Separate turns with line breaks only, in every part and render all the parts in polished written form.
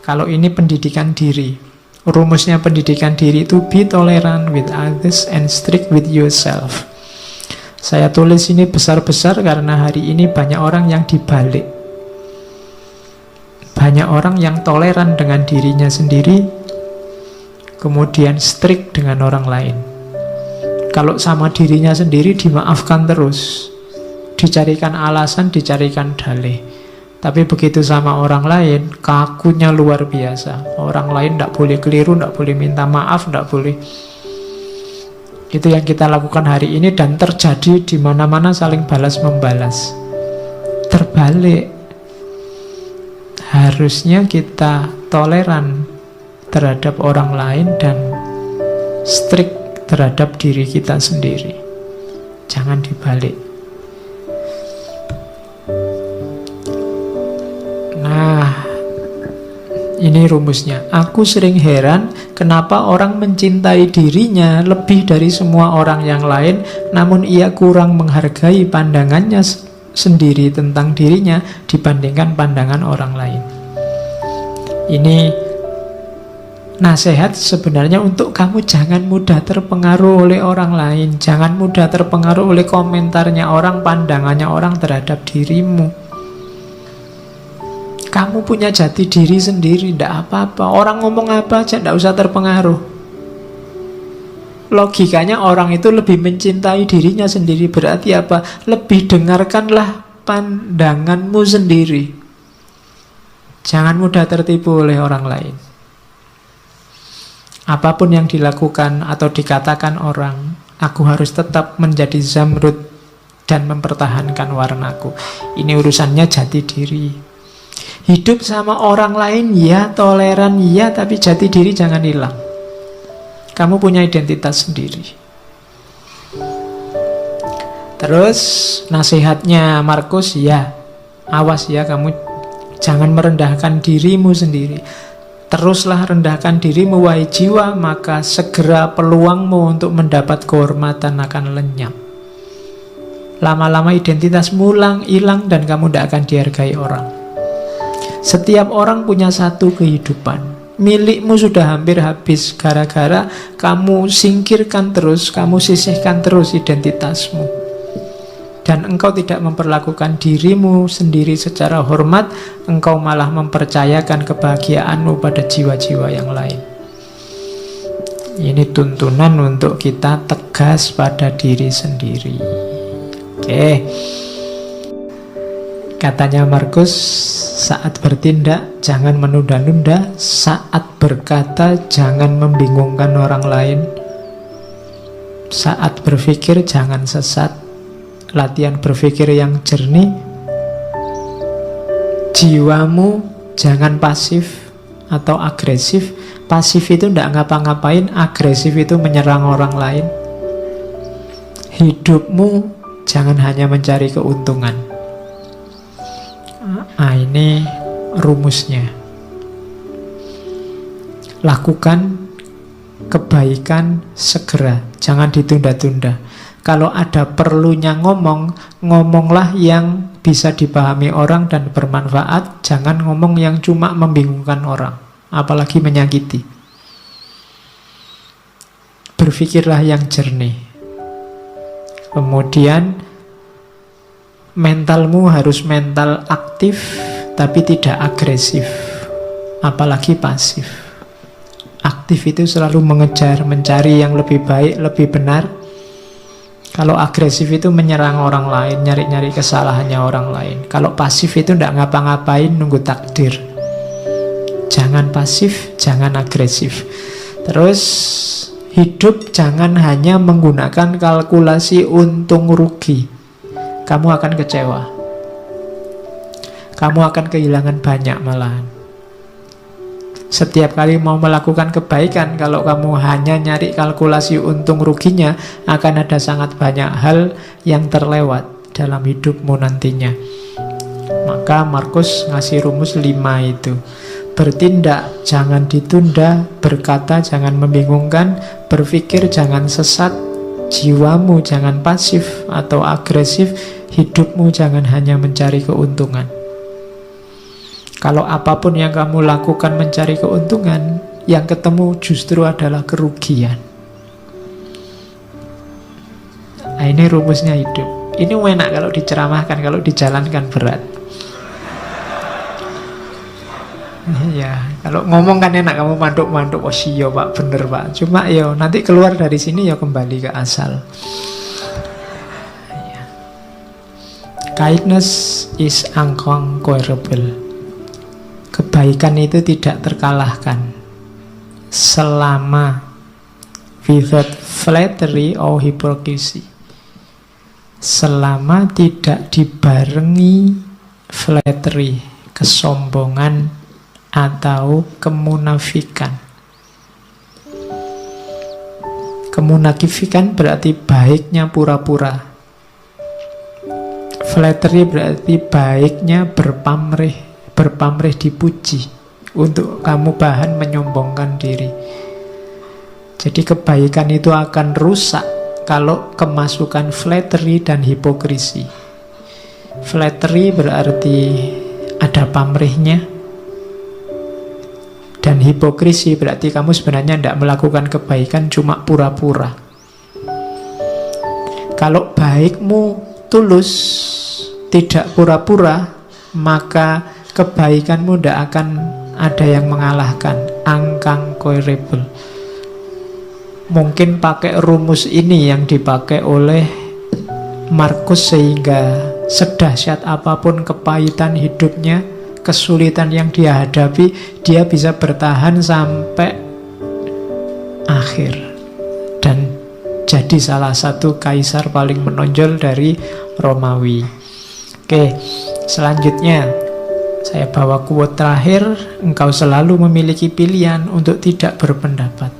Kalau ini pendidikan diri. Rumusnya pendidikan diri itu be tolerant with others and strict with yourself. Saya tulis ini besar-besar karena hari ini banyak orang yang dibalik. Banyak orang yang toleran dengan dirinya sendiri, kemudian strict dengan orang lain. Kalau sama dirinya sendiri dimaafkan terus, dicarikan alasan, dicarikan dalih. Tapi begitu sama orang lain, kakunya luar biasa. Orang lain tidak boleh keliru, tidak boleh minta maaf, tidak boleh. Itu yang kita lakukan hari ini, dan terjadi di mana-mana saling balas membalas. Terbalik. Harusnya kita toleran terhadap orang lain dan strict terhadap diri kita sendiri. Jangan dibalik. Nah, ini rumusnya. Aku sering heran kenapa orang mencintai dirinya lebih dari semua orang yang lain, namun ia kurang menghargai pandangannya sendiri tentang dirinya dibandingkan pandangan orang lain. Ini nasihat sebenarnya untuk kamu jangan mudah terpengaruh oleh orang lain, jangan mudah terpengaruh oleh komentarnya orang, pandangannya orang terhadap dirimu. Kamu punya jati diri sendiri, tidak apa-apa. Orang ngomong apa aja, tidak usah terpengaruh. Logikanya orang itu lebih mencintai dirinya sendiri. Berarti apa? Lebih dengarkanlah pandanganmu sendiri. Jangan mudah tertipu oleh orang lain. Apapun yang dilakukan atau dikatakan orang, aku harus tetap menjadi zamrud dan mempertahankan warnaku. Ini urusannya jati diri. Hidup sama orang lain ya, toleran ya, tapi jati diri jangan hilang. Kamu punya identitas sendiri. Terus nasihatnya Markus, ya, awas ya, kamu jangan merendahkan dirimu sendiri. Teruslah rendahkan dirimu, wahai jiwa, maka segera peluangmu untuk mendapat kehormatan akan lenyap. Lama-lama identitasmu hilang dan kamu tidak akan dihargai orang. Setiap orang punya satu kehidupan. Milikmu sudah hampir habis gara-gara kamu singkirkan terus, kamu sisihkan terus identitasmu. Dan engkau tidak memperlakukan dirimu sendiri secara hormat, engkau malah mempercayakan kebahagiaanmu pada jiwa-jiwa yang lain. Ini tuntunan untuk kita tegas pada diri sendiri. Oke. Katanya Markus, saat bertindak jangan menunda-nunda, saat berkata jangan membingungkan orang lain, saat berpikir jangan sesat, latihan berpikir yang jernih, jiwamu jangan pasif atau agresif. Pasif itu tidak ngapa-ngapain, agresif itu menyerang orang lain. Hidupmu jangan hanya mencari keuntungan. Nah, ini rumusnya. Lakukan kebaikan segera, jangan ditunda-tunda. Kalau ada perlunya ngomonglah yang bisa dipahami orang dan bermanfaat. Jangan ngomong yang cuma membingungkan orang, apalagi menyakiti. Berpikirlah yang jernih. Kemudian mentalmu harus mental aktif, tapi tidak agresif, apalagi pasif. Aktif itu selalu mengejar, mencari yang lebih baik, lebih benar. Kalau agresif itu menyerang orang lain, nyari-nyari kesalahannya orang lain. Kalau pasif itu tidak ngapa-ngapain, nunggu takdir. Jangan pasif, jangan agresif. Terus hidup jangan hanya menggunakan kalkulasi untung rugi. Kamu akan kecewa. Kamu akan kehilangan banyak malahan. Setiap kali mau melakukan kebaikan, kalau kamu hanya nyari kalkulasi untung ruginya, akan ada sangat banyak hal yang terlewat dalam hidupmu nantinya. Maka Markus ngasih rumus 5 itu. Bertindak jangan ditunda, berkata jangan membingungkan, berpikir jangan sesat, jiwamu jangan pasif atau agresif, hidupmu jangan hanya mencari keuntungan. Kalau apapun yang kamu lakukan mencari keuntungan, yang ketemu justru adalah kerugian. Nah, ini rumusnya hidup. Ini enak kalau diceramahkan, kalau dijalankan berat. Ya, kalau ngomong kan enak, kamu mantuk-mantuk, oh iya pak, bener pak. Cuma ya nanti keluar dari sini ya kembali ke asal. Ya. Kindness is unconquerable. Kebaikan itu tidak terkalahkan selama without flattery or hypocrisy. Selama tidak dibarengi flattery, kesombongan atau kemunafikan. Kemunafikan berarti baiknya pura-pura. Flattery berarti baiknya berpamrih dipuji, untuk kamu bahan menyombongkan diri. Jadi kebaikan itu akan rusak kalau kemasukan flattery dan hipokrisi. Flattery berarti ada pamrihnya, dan hipokrisi berarti kamu sebenarnya tidak melakukan kebaikan, cuma pura-pura. Kalau baikmu tulus, tidak pura-pura, maka kebaikanmu tidak akan ada yang mengalahkan. Unconquerable. Mungkin pakai rumus ini yang dipakai oleh Markus, sehingga sedahsyat apapun kepahitan hidupnya, kesulitan yang dia hadapi, dia bisa bertahan sampai akhir dan jadi salah satu kaisar paling menonjol dari Romawi. Oke, selanjutnya saya bawa quote terakhir. Engkau selalu memiliki pilihan untuk tidak berpendapat.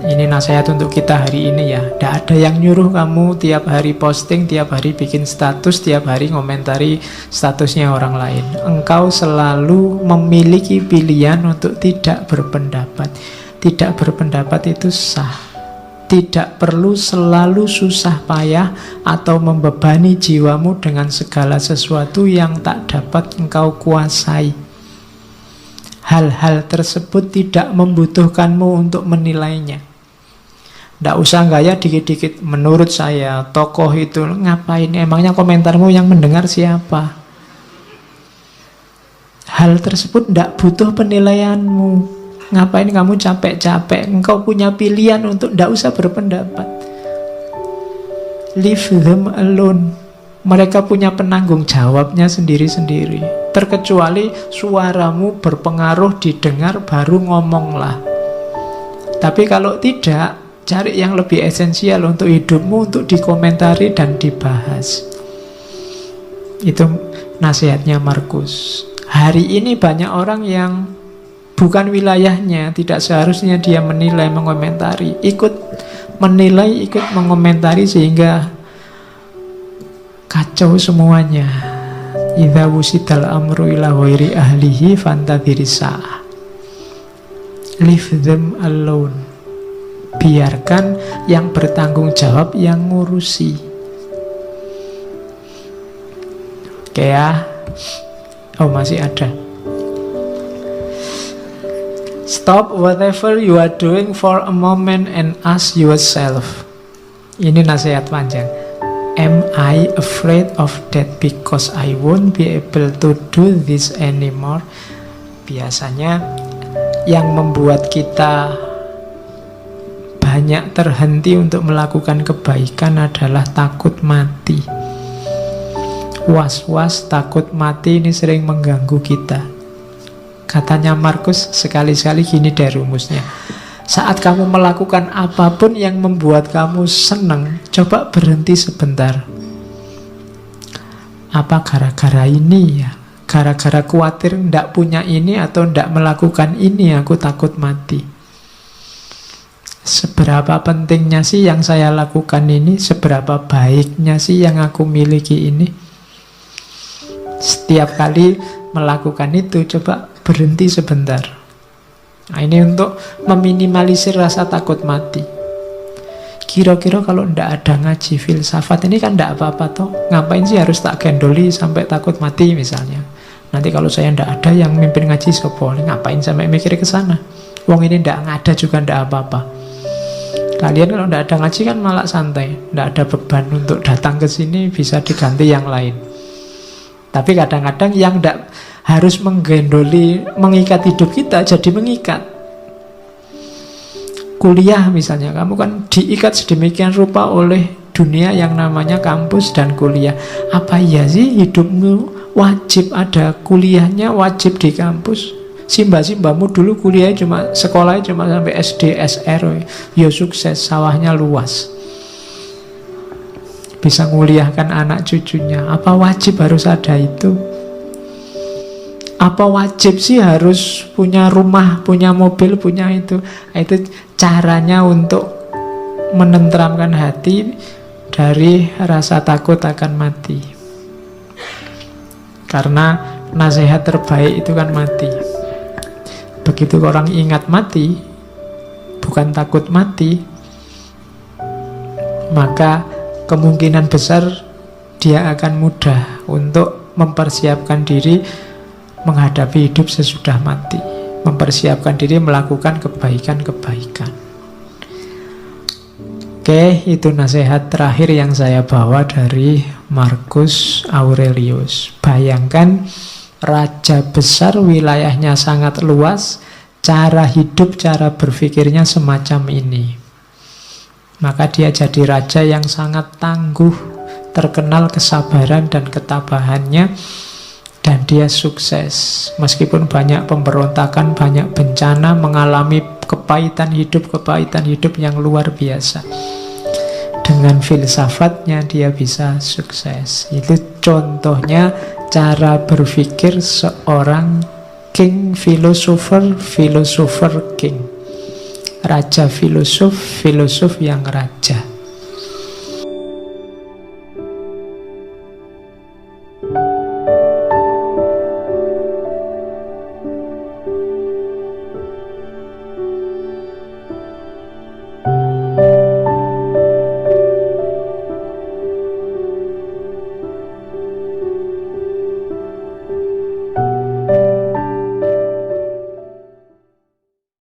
Ini nasihat untuk kita hari ini ya. Tidak ada yang nyuruh kamu tiap hari posting, tiap hari bikin status, tiap hari ngomentari statusnya orang lain. Engkau selalu memiliki pilihan untuk tidak berpendapat. Tidak berpendapat itu sah. Tidak perlu selalu susah payah atau membebani jiwamu dengan segala sesuatu yang tak dapat engkau kuasai. Hal-hal tersebut tidak membutuhkanmu untuk menilainya. Tidak usah gaya dikit-dikit. Menurut saya tokoh itu ngapain? Emangnya komentarmu yang mendengar siapa? Hal tersebut tidak butuh penilaianmu. Ngapain kamu capek-capek? Engkau punya pilihan untuk tidak usah berpendapat. Leave them alone. Mereka punya penanggung jawabnya sendiri-sendiri. Terkecuali suaramu berpengaruh didengar, baru ngomonglah. Tapi kalau tidak, cari yang lebih esensial untuk hidupmu, untuk dikomentari dan dibahas. Itu nasihatnya Markus. Hari ini banyak orang yang bukan wilayahnya, tidak seharusnya dia menilai, mengomentari, ikut menilai, ikut mengomentari, sehingga kacau semuanya. Idza wusidal amru ila ghairi ahlihi fantadhiri sa'ah. Leave them alone. Biarkan yang bertanggung jawab yang ngurusi. Oke ya. Oh, masih ada. Stop whatever you are doing for a moment and ask yourself. Ini nasihat panjang. Am I afraid of death because I won't be able to do this anymore? Biasanya yang membuat kita banyak terhenti untuk melakukan kebaikan adalah takut mati. Was-was, takut mati ini sering mengganggu kita. Katanya Markus, sekali-sekali gini deh rumusnya. Saat kamu melakukan apapun yang membuat kamu senang, coba berhenti sebentar. Apa gara-gara ini ya? Gara-gara khawatir ndak punya ini atau ndak melakukan ini, aku takut mati. Seberapa pentingnya sih yang saya lakukan ini? Seberapa baiknya sih yang aku miliki ini? Setiap kali melakukan itu, coba berhenti sebentar. Nah, ini untuk meminimalisir rasa takut mati. Kira-kira kalau ndak ada ngaji filsafat ini kan ndak apa-apa toh. Ngapain sih harus tak gendoli sampai takut mati misalnya? Nanti kalau saya ndak ada yang mimpin ngaji sopo, ngapain sampai mikir ke sana? Wong ini ndak ada juga ndak apa-apa. Kalian kalau ndak ada ngaji kan malah santai, ndak ada beban untuk datang ke sini, bisa diganti yang lain. Tapi kadang-kadang yang ndak harus menggendoli, mengikat hidup kita jadi mengikat. Kuliah misalnya, kamu kan diikat sedemikian rupa oleh dunia yang namanya kampus dan kuliah. Apa iya sih hidupmu wajib ada kuliahnya, wajib di kampus? Simba-simbamu dulu kuliahnya sekolahnya cuma sampai SD, SR, ya sukses, sawahnya luas, bisa nguliahkan anak cucunya. Apa wajib harus ada itu? Apa wajib sih harus punya rumah, punya mobil, punya itu? Itu caranya untuk menenteramkan hati dari rasa takut akan mati. Karena nasihat terbaik itu kan mati. Begitu orang ingat mati, bukan takut mati, maka kemungkinan besar dia akan mudah untuk mempersiapkan diri menghadapi hidup sesudah mati, mempersiapkan diri melakukan kebaikan-kebaikan. Oke, itu nasihat terakhir yang saya bawa dari Marcus Aurelius. Bayangkan raja besar, wilayahnya sangat luas, cara hidup, cara berpikirnya semacam ini. Maka dia jadi raja yang sangat tangguh, terkenal kesabaran dan ketabahannya, dan dia sukses. Meskipun banyak pemberontakan, banyak bencana, mengalami kepahitan hidup yang luar biasa. Dengan filsafatnya dia bisa sukses. Itu contohnya cara berpikir seorang king filosofer king. Raja filosof yang raja.